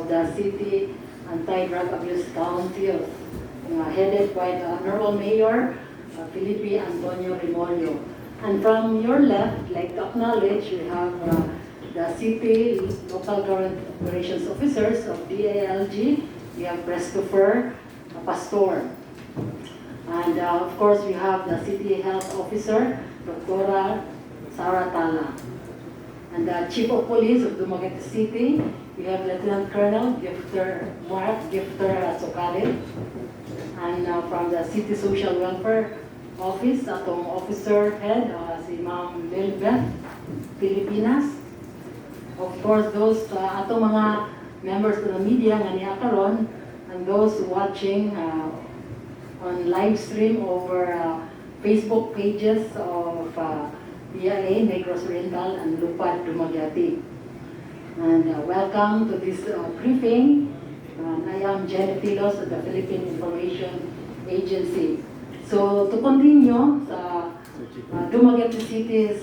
of the City Anti-Drug Abuse Council, headed by the Honorable Mayor Felipe Antonio Remolio. And from your left, I'd like to acknowledge we have the City Local Government Operations Officers of DALG. We have Christopher Pastor. And of course, we have the City Health Officer, Dr. Sarah Tala. And the Chief of Police of Dumaguete City, we have Lieutenant Colonel Mark Gifter Socali. And from the City Social Welfare Office, atong Officer Head, si Ma'am Lilbeth Pilipinas. Of course, those atong mga members of the media nga niya karon, and those watching on live stream over Facebook pages of PIA, Negros Oriental, and Lupad Dumaguete. And welcome to this briefing. I am Jenny Tilos of the Philippine Information Agency. So to continue, Dumaguete City's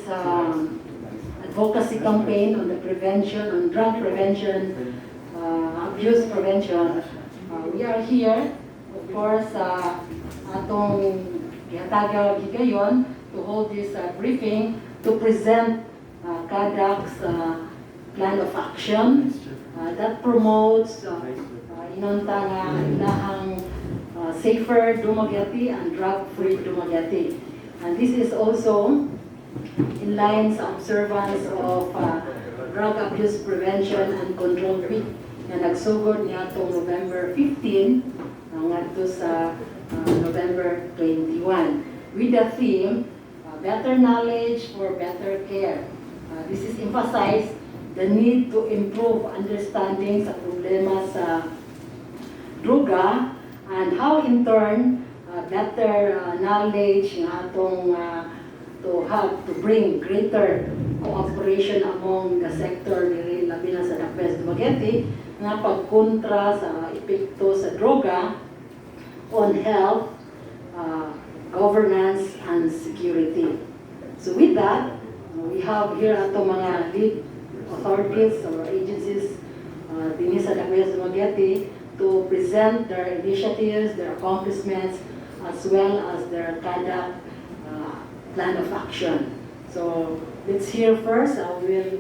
advocacy campaign on the prevention, on drug prevention, abuse prevention, we are here, of course, atong gihataga gigayon to hold this briefing to present CADAC's plan of action that promotes inunta nga ilahang safer Dumaguete and drug-free Dumaguete. And this is also in line sa observance of Drug Abuse Prevention and Control Week na nagsugod niya itong November 15 ngadto sa November 21 with the theme Better Knowledge for Better Care. This is emphasized the need to improve understanding sa problema sa droga and how in turn better knowledge nga atong to bring greater cooperation among the sector diri labi na sa Dapes Dumaguete nga pagkontra sa epekto sa droga on health, governance, and security. So with that, we have here atong mga lead authorities or agencies dinhi sa Dapes Dumaguete to present their initiatives, their accomplishments, as well as their CADAC plan of action. So let's hear first. I will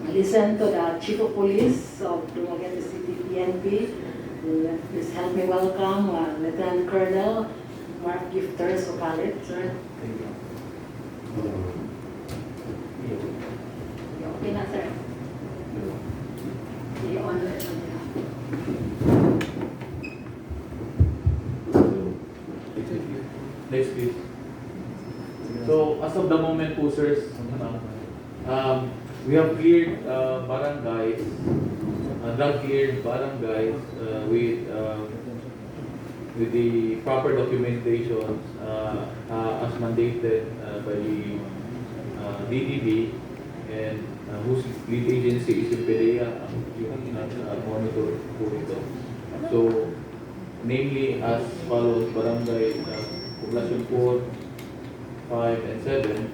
listen to the Chief of Police of Dumaguete City PNP. Please help me welcome Lieutenant Colonel Mark Gifter Socali. Sir. Okay na, sir. Next, please. So, as of the moment po, sirs, we have cleared barangays, drug-cleared barangays with the proper documentation as mandated by the DDB, and whose lead agency is in PDEA, monitor po ito. So, namely as follows: barangay Poblacion 4, 5, and 7.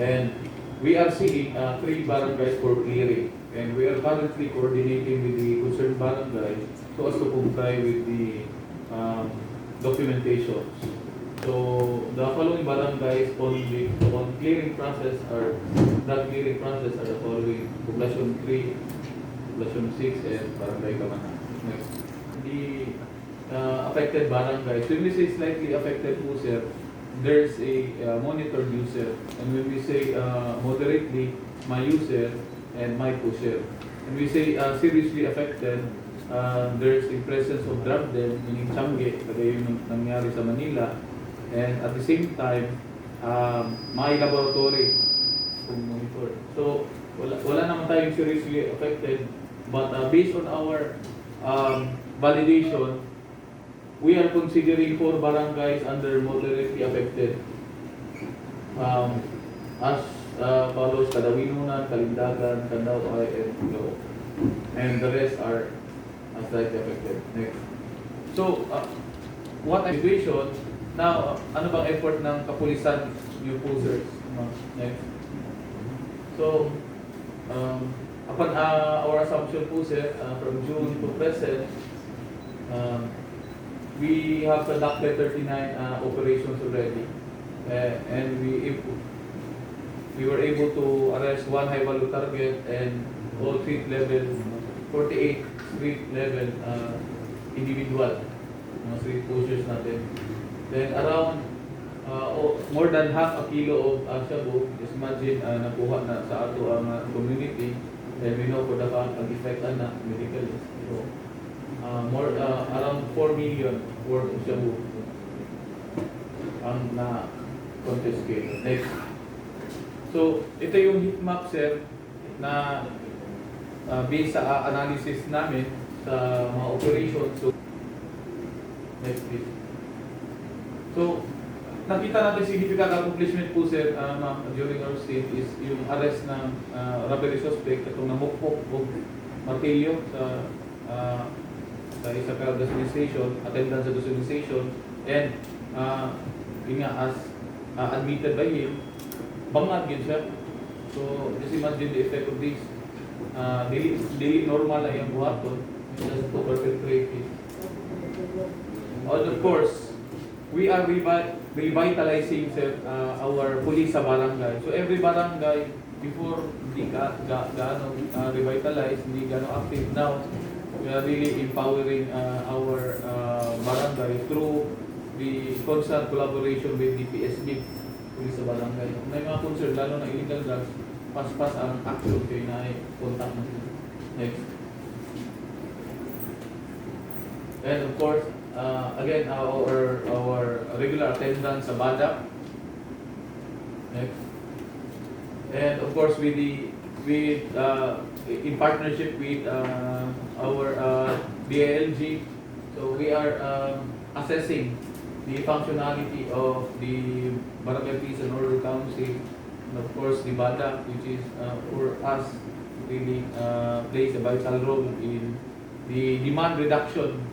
And we are seeing 3 barangays for clearing. And we are currently coordinating with the concerned barangay so as to comply with the documentation. So the following barangays on clearing process are the following: Poblacion 3, Poblacion 6, and Barangay Kamana. Next. The affected barangays, when we say slightly affected po, sir, there's a monitored user, and when we say moderately, my user and my pusher. And we say seriously affected, there's a presence of drug den, meaning chamge, kagaya yung nangyari sa Manila, and at the same time, my laboratory kung monitor. So wala naman tayong seriously affected, but based on our validation, we are considering 4 barangays under moderately affected as follows: Kadawinunan, Kalindagan, Kandaway, and Tilo. And the rest are slightly affected. Next. So, what situation? Now, ano bang effort ng kapulisan, new posers? Next. So, Upon our assumption po sir, from June to present, we have conducted 39 operations already. And we were able to arrest one high value target and all street level, 48 street level individual, mga street pushers natin. Then around more than half a kilo of shabu, just imagine nakuha na sa ato ang community, and we know for the fact ang effect na medical. So more around 4 million worth of shabu ang na confiscated. Next. So ito yung heat map sir na based sa analysis namin sa mga operations. So next please. So nakita natin significant accomplishment po sir during our stay is yung arrest ng robbery suspect itong namukpok o martilyo sa isa ka gasoline station, attendance sa gasoline station, and yun nga as admitted by him, bangag yun siya. So just imagine the effect of this. Dili normal na yung buhaton just to perpetrate it. And of course, we are revitalizing our police sa barangay. So every barangay, before hindi gaano revitalize, hindi gaano active. Now, we are really empowering our barangay through the constant collaboration with the PSB, police sa barangay. Kung may mga concern, lalo na illegal drugs, pas-pas ang action kayo na contact mo. Next. And of course, again, our regular attendance sa BADAC. Next. And of course, in partnership with our DILG, so we are assessing the functionality of the Barangay Peace and Order Council, and of course the BADAC, which is for us really plays a vital role in the demand reduction.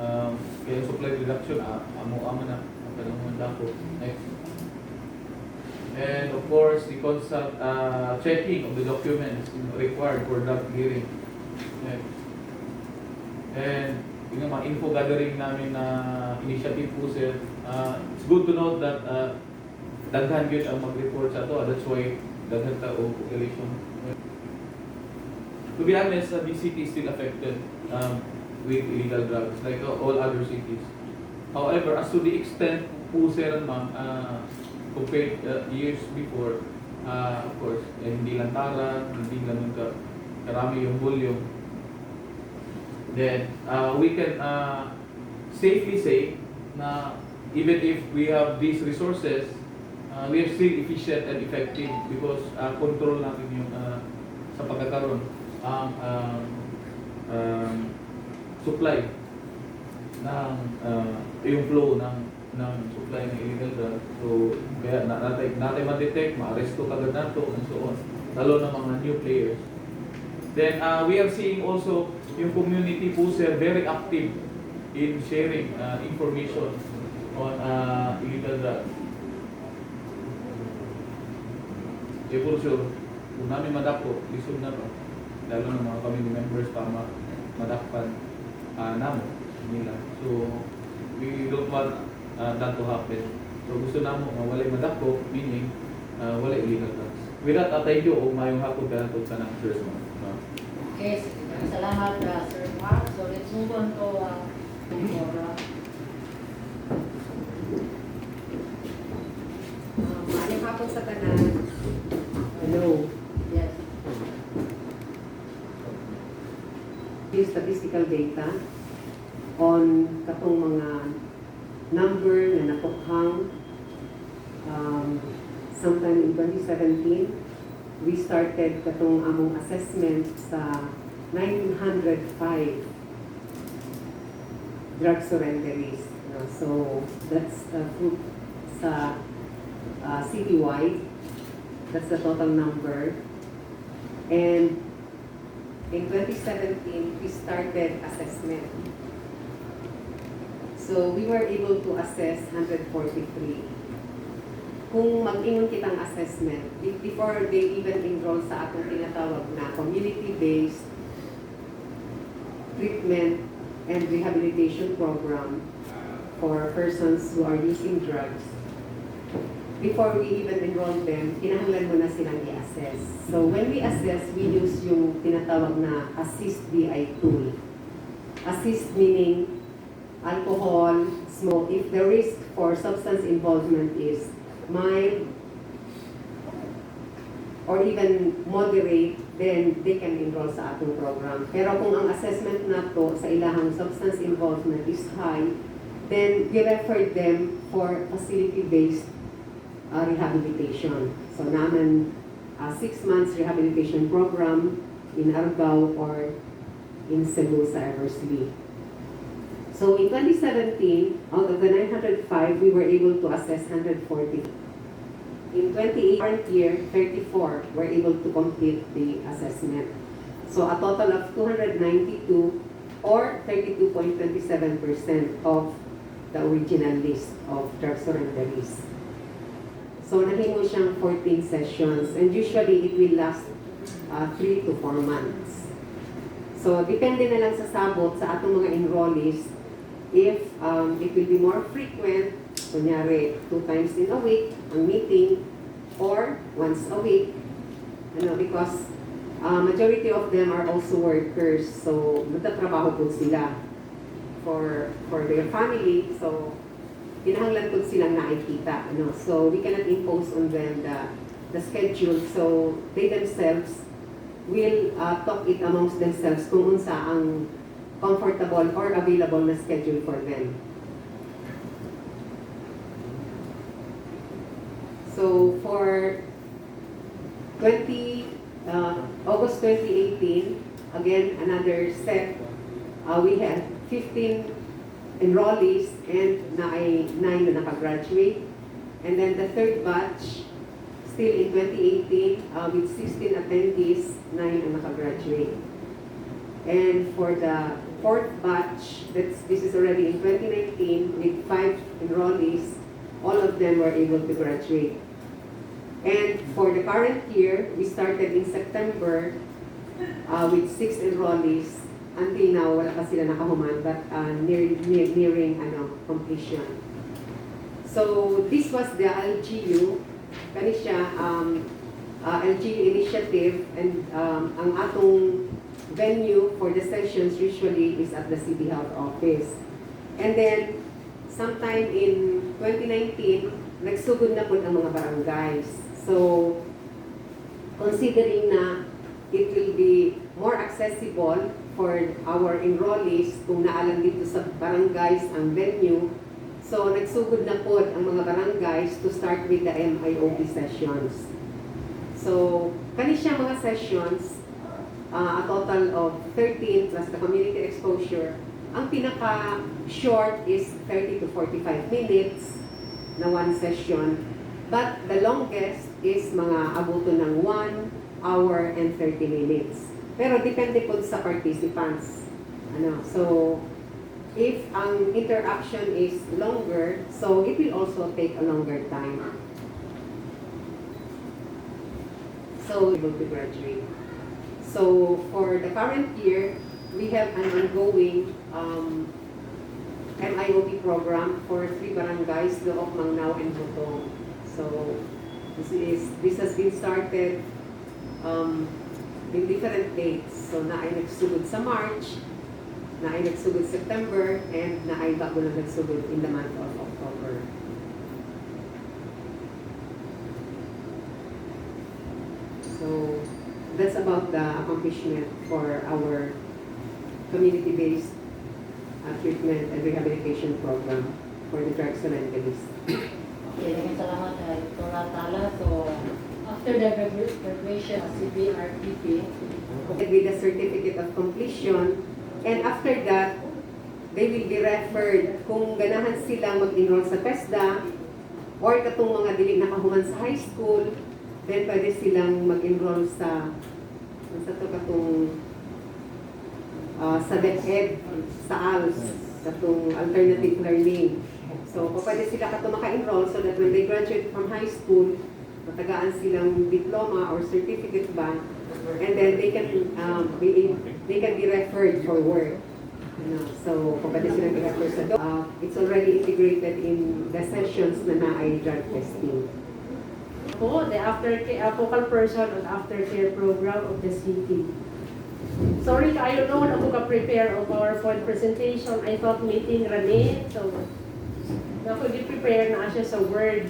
Kaya supply reduction, amo na ang panahon dako. Next. And of course, the constant checking of the documents required for drug clearing. Next. And yung mga info gathering namin na initiative po sir, it's good to note that daghan yun ang mag-report sa ito. That's why daghan ta o population. To be honest, the city is still affected with illegal drugs like all other cities. However, as to the extent po sir ma'am, compared years before, of course, hindi lantaran, hindi ganun karami yung volume. Then we can safely say na even if we have these resources, we are still efficient and effective because control natin yung sa pagkakaroon ang supply ng yung flow ng supply ng illegal drugs. So kaya natin ma-detect, ma-arresto kagad nato and so on, lalo na mga new players. Then we are seeing also yung community po sir very active in sharing information on illegal drugs. For sure, kung namin madako, lisod na pa, lalo na mga family members pa madakpan namo nila. So we don't want that to happen. So gusto namo nga walay madako, meaning walay illegal drugs. With that, thank you o mayong hapon ka nato sa nang first one. Okay, salamat Sir Mark. So let's move on to Maayong hapon sa tanan. Hello. yes. Yung statistical data on katong mga number na nakukhang sometime in 2017, we started katong among assessment sa 905 drug surrenderies. So that's fruit sa citywide. That's the total number. And in 2017, we started assessment. So we were able to assess 143. kung mag-ingon kitang assessment, before they even enroll sa atong tinatawag na community-based treatment and rehabilitation program for persons who are using drugs, before we even enroll them, kinahanglan mo na silang i-assess. So when we assess, we use yung tinatawag na assist BI tool. Assist meaning alcohol, smoke. If the risk for substance involvement is mild or even moderate, then they can enroll sa atong program. Pero kung ang assessment na to sa ilahang substance involvement is high, then we refer them for facility-based rehabilitation. So naman 6 months rehabilitation program in Argao or in Cebu sa Eversley. So in 2017, out of the 905, we were able to assess 140. In 28 current year, 34 were able to complete the assessment. So a total of 292 or 32.27% of the original list of drug surrenderies. So nahimo siyang 14 sessions and usually it will last 3 to 4 months. So depende na lang sa sabot sa atong mga enrollees if it will be more frequent, kunyari 2 times in a week ang meeting or once a week, because majority of them are also workers, so nagtatrabaho po sila for their family, so kinahanglan po silang nakikita, so we cannot impose on them the schedule, so they themselves will talk it amongst themselves kung unsa ang comfortable or available na schedule for them. So for August 2018, again another set, we had 15 enrollees and 9 na nakagraduate. And then the third batch, still in 2018, with 16 attendees, 9 na nakagraduate. And for the fourth batch, this is already in 2019, with 5 enrollees, all of them were able to graduate. And for the current year, we started in September with 6 enrollees. Until now, wala pa sila nakahuman, but nearing completion. So this was the LGU, kani siya, LGU initiative, and ang atong venue for the sessions usually is at the City Health Office. And then, sometime in 2019, nagsugod na po ang mga barangays. So, considering na it will be more accessible for our enrollees kung naalam dito sa barangays ang venue, so nagsugod na po ang mga barangays to start with the MIOB sessions. So, kani siya mga sessions, a total of 13 plus the community exposure. Ang pinaka-short is 30 to 45 minutes na one session. But the longest is mga abuto ng 1 hour and 30 minutes. Pero depende po sa participants. So, if ang interaction is longer, so it will also take a longer time. So, able to graduate. So, for the current year, we have an ongoing MIOB program for 3 barangays, Loob, Mangnao, and Butong. So, this has been started in different dates. So, naay nagsugod sa March, naay nagsugod September, and naay bago na nagsugod in the month of October. So, that's about the accomplishment for our community-based treatment and rehabilitation program for the drug surrenderies. Okay, maraming salamat Dr. Tala. So, after the graduation of CBRPP, with a certificate of completion, and after that, they will be referred kung ganahan silang mag-enroll sa TESDA or katong mga dili nakahuman sa high school, then pwede silang mag-enroll sa sa DepEd, sa ALS, katong alternative learning. So, pwede sila kato maka-enroll so that when they graduate from high school, matagaan silang diploma or certificate ba, and then they can be referred for work. So, pwede silang i-refer sa it's already integrated in the sessions na ay drug testing. The aftercare, focal person on aftercare program of the city. Sorry, kayo noon ako ka-prepare of PowerPoint presentation. I thought meeting rani, so ako gi-prepare na siya sa Word.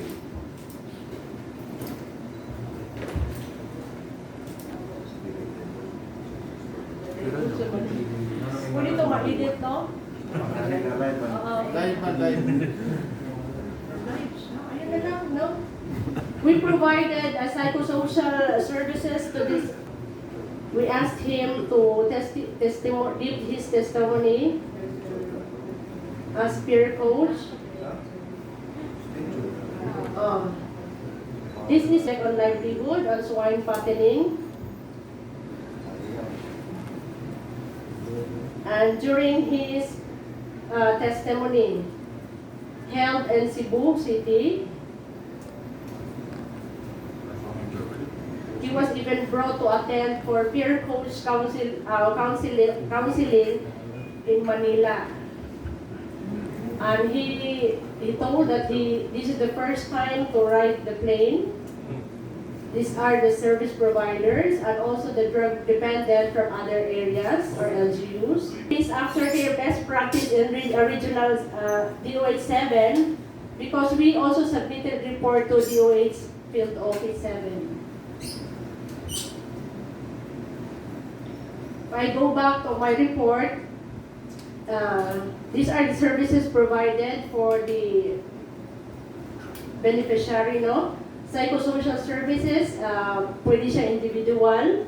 Kung ito ma-edit, no? Live man, live. Ayun na lang, no? We provided a psychosocial services to this. We asked him to give his testimony as peer coach. This is like on livelihood, on swine fattening. And during his testimony held in Cebu City, he was even brought to attend for peer coach counseling in Manila. And he told that this is the first time to ride the plane. These are the service providers and also the drug dependent from other areas or LGUs. This aftercare best practice in regional DOH 7 because we also submitted report to DOH Field Office 7. I go back to my report. These are the services provided for the beneficiary, no? Psychosocial services, pwede siya individual,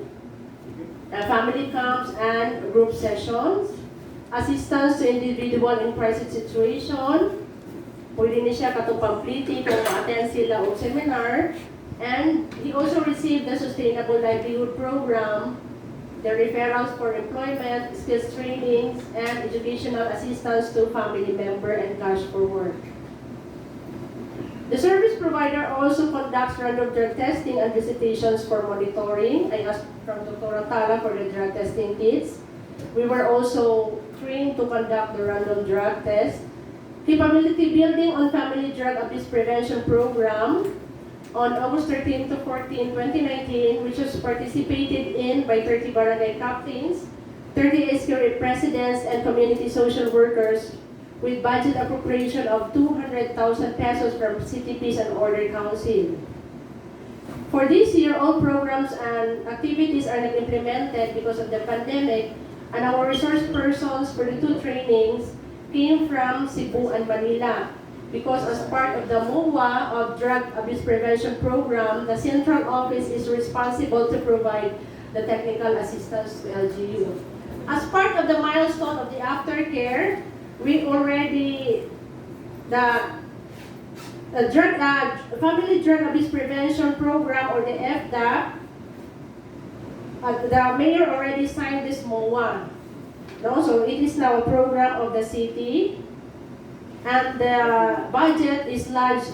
family camps and group sessions, assistance to individual in crisis situation, pwede niya siya katong pampliti kung ma-attend sila o seminar, and he also received the Sustainable Livelihood Program, the referrals for employment, skills trainings, and educational assistance to family member and cash for work. The service provider also conducts random drug testing and visitations for monitoring. I asked from Dr. Atala for the drug testing kits. We were also trained to conduct the random drug test. Capability building on family drug abuse prevention program on August 13 to 14, 2019, which was participated in by 30 barangay captains, 30 SQA presidents, and community social workers with budget appropriation of 200,000 pesos from CTPs and Order Council. For this year, all programs and activities are not implemented because of the pandemic, and our resource persons for the two trainings came from Cebu and Manila. Because as part of the MOA of Drug Abuse Prevention Program, the central office is responsible to provide the technical assistance to LGU. As part of the milestone of the aftercare, we already, the Family Drug Abuse Prevention Program or the FDAP, the mayor already signed this MOA. No? So it is now a program of the city. And the budget is large,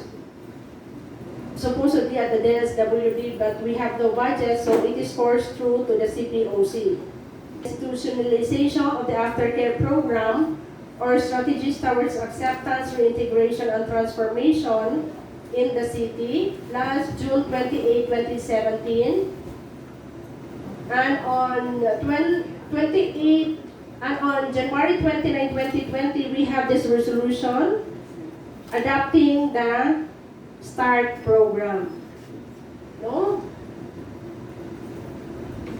supposedly at the DSWD, but we have no budget, so it is forced through to the CPOC. Institutionalization of the aftercare program or strategies towards acceptance, reintegration, and transformation in the city last June 28, 2017. And on on January 29, 2020, we have this resolution adopting the START program. No?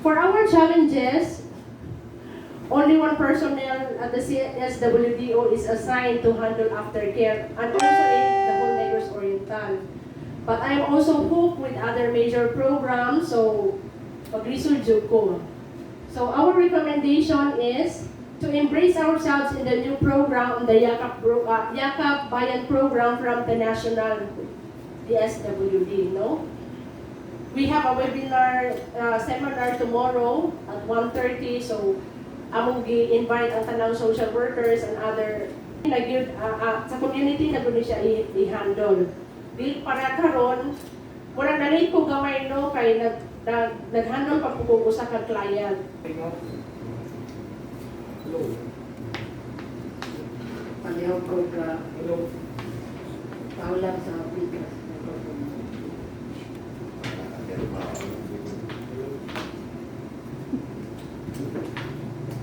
For our challenges, only one personnel at the SWDO is assigned to handle aftercare and also the whole Negros Oriental. But I am also hooked with other major programs, so pag-research ko. So our recommendation is to embrace ourselves in the new program, the Yakap Bayan program from the national DSWD. No? We have a webinar seminar tomorrow at 1:30. So among invite ang tanang social workers and other Sa community na gano'n siya i-handle. Di para karon, mura na ko gamay no kay nag-handle pa po ko sa client. Hello. Palihaw ko ka Hello. paulang sa bigas.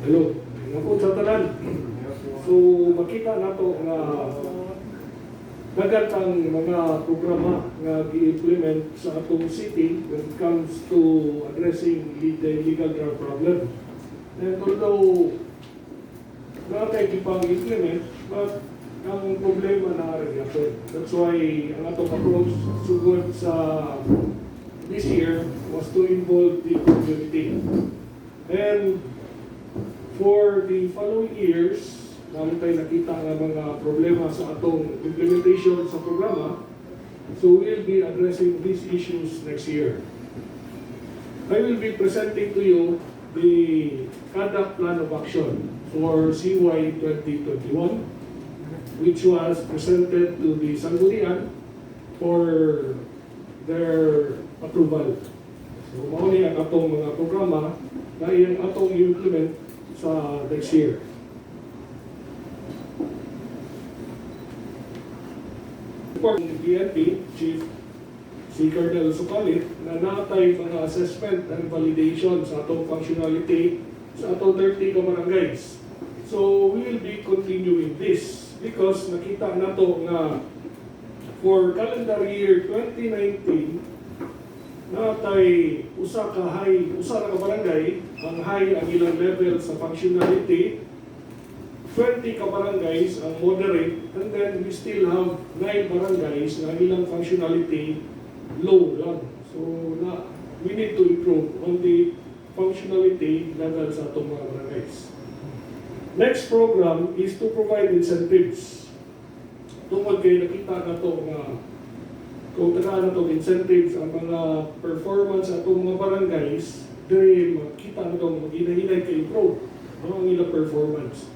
Hello, ako sa tanan. So makita nato nga nagatang mga programa nga gi-implement sa atong city when it comes to addressing the illegal drug problem. And although natay gipang implement, but ang problema na rin ako. That's why ang atong approach sugod sa this year was to involve the community. And for the following years, namin tayo nakita nga mga problema sa atong implementation sa programa, so we'll be addressing these issues next year. I will be presenting to you the CADAC Plan of Action for CY 2021, which was presented to the Sanggunian for their approval. So, mauni ang atong mga programa na iyang atong i-implement sa next year. Report ng PNP, Chief si Colonel Sukalit, na natay mga assessment and validation sa atong functionality sa atong 30 ka barangays. So, we will be continuing this because nakita nato nga for calendar year 2019, natay usa ra ka barangay, ang high ang ilang level sa functionality, 20 ka barangays ang moderate, and then we still have 9 barangays na ilang functionality low lang. So, we need to improve on the functionality level sa atong mga barangays. Next program is to provide incentives. Tungkol kay nakita na to nga kung tagaan na to incentives ang mga performance sa atong mga barangays, dahil makita na to mag-inahinay kay improve ang ilang performance.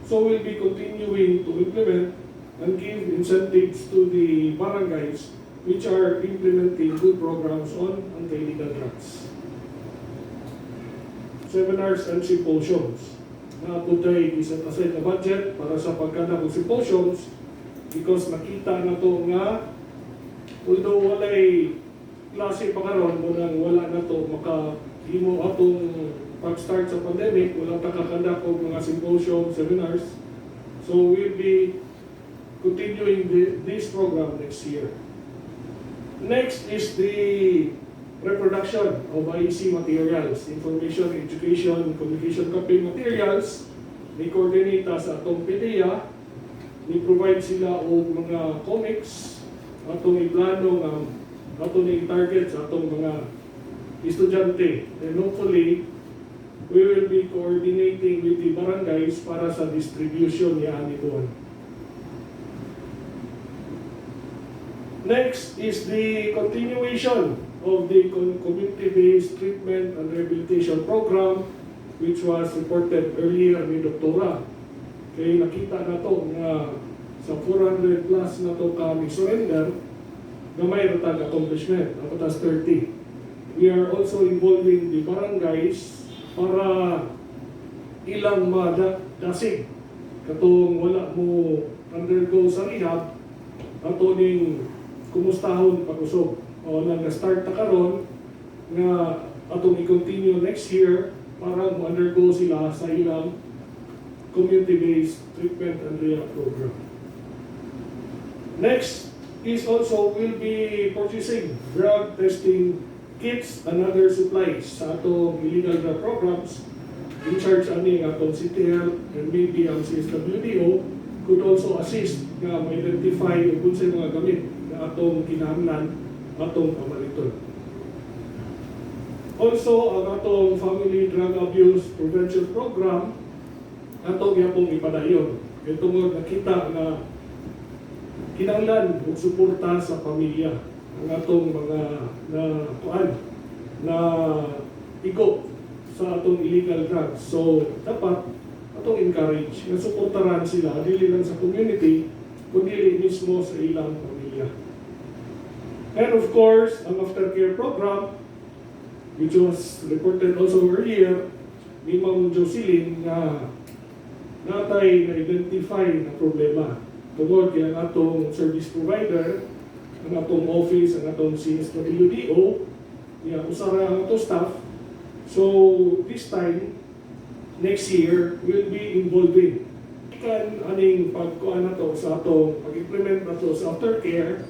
So we'll be continuing to implement and give incentives to the barangays which are implementing good programs on anti-illegal drugs. Seminars and symposiums. Naputay isa aside na budget para sa pagkana ng symposiums because nakita na to nga although walay klase pa karon mo nang wala na to makahimo atong pag-start sa pandemic, wala ta kakandak og mga symposium, seminars. So we'll be continuing this program next year. Next is the reproduction of IEC materials, information, education, communication campaign materials. Ni coordinate sa atong PDEA, ni provide sila og mga comics, atong iplano nga atong i-target sa atong mga estudyante. And hopefully, we will be coordinating with the barangays para sa distribution niya ani doon. Next is the continuation of the community-based treatment and rehabilitation program which was reported earlier ni Doktora. Kaya nakita na to nga sa 400 plus na to kami surrender na may ratag accomplishment, apatas 30. We are also involving the barangays para ilang madasig katong wala mo undergo sa rehab ato ning kumustahon pag-usog o nag-start na karon nga atong i-continue next year para mo-undergo sila sa ilang community-based treatment and rehab program. Next is also will be purchasing drug testing kits and other supplies sa atong illegal drug programs. In charge ani ang atong City Health and maybe ang CSWDO could also assist na ma-identify kung sa mga gamit na atong kinahanglan atong pamaliton. Also, ang atong Family Drug Abuse Prevention Program atong yapong ipadayon. Ito mo nakita na kinahanglan og suporta sa pamilya ang atong mga na igo sa atong illegal drugs. So, dapat ato atong encourage na suportaran sila dili lang sa community kundi mismo sa ilang pamilya. And of course, ang aftercare program, which was reported also earlier, ni Ma'am Jocelyn na natay na-identify na problema. Tungod kaya ang atong service provider, ang atong office, ang atong CSWDO, niya usara ang atong staff. So, this time, next year, we'll be involving kan aning pagkuan na to sa atong pag-implement na to sa aftercare,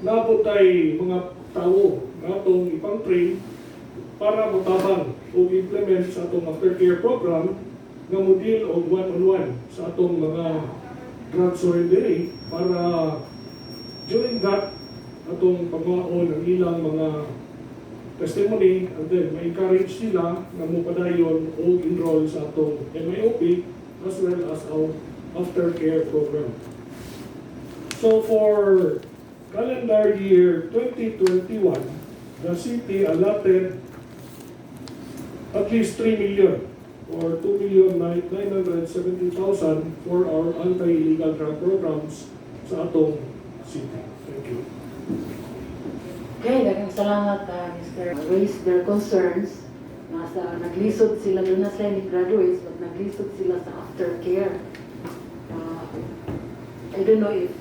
nabutay mga tao na atong ipang-train para motabang o implement sa atong aftercare program nga model o one-on-one sa atong mga drug surrendering para during that atong pagmaon ang ilang mga testimony and then ma-encourage sila na mupadayon o enroll sa atong MIOP as well as our aftercare program. So for calendar year 2021, the city allotted at least 3 million or 2,970,000 for our anti-illegal drug programs sa atong city. Thank you. Okay, daghang salamat Mr. Raise their concerns. Naglisod sila, doon na sila ni graduates, but naglisod sila sa aftercare. I don't know if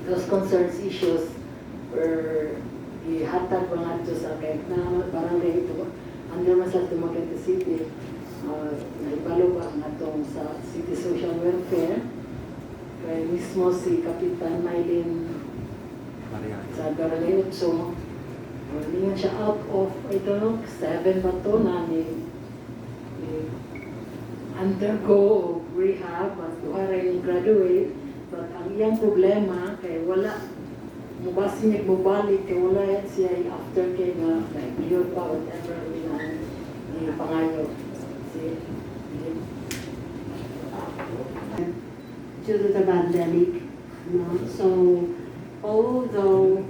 those concerns issues were ihatag ba nga ito sa kahit na barangay ito. Under Masal Tumaguete City, naibalo ba nga itong sa City Social Welfare. Kaya mismo si Kapitan Maylin sa Barangay Utso, hindi siya out of, I don't know, 7 ba ito na ni undergo o rehab at rin graduate. But ang iyang problema, kay wala, mubasinig mubalik, kay wala yan siya aftercare nga, like, yun pa, whatever, ni pangayo. Due to the pandemic, so although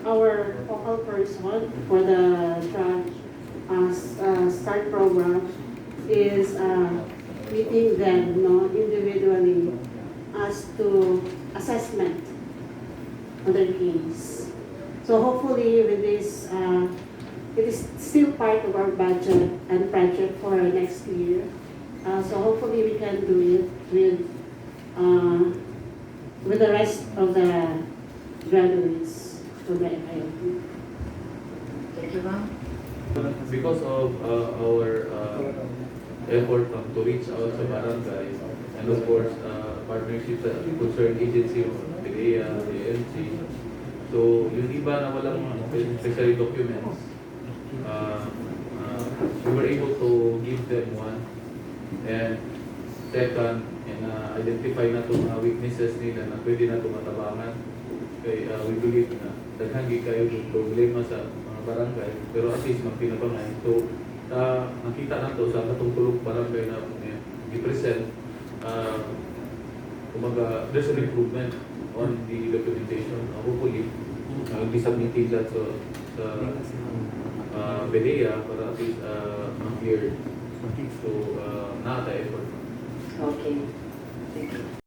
our focal person for the drug start program is meeting them individually as to assessment of their case. So hopefully with this, it is still part of our budget and project for next year. So hopefully we can do it with the rest of the graduates of the MIOP. Thank you, ma'am. Because of our effort to reach out sa barangay, and of course, partnership sa concerned agency, PDEA, ANC. So, yung iba na walang especially documents, we were able to give them one. And second, identify na itong mga weaknesses nila na pwede na tumatabangan. Kaya we believe na daghang kayo yung problema sa mga barangay, pero at least magpinabangay. So, nakita na to sa katungtulog barangay na i-present, kumaga, there's an improvement on the documentation. Hopefully, be submitted that sa PDEA para at least ma-clear. So, nakata effort. Okay. Thank you.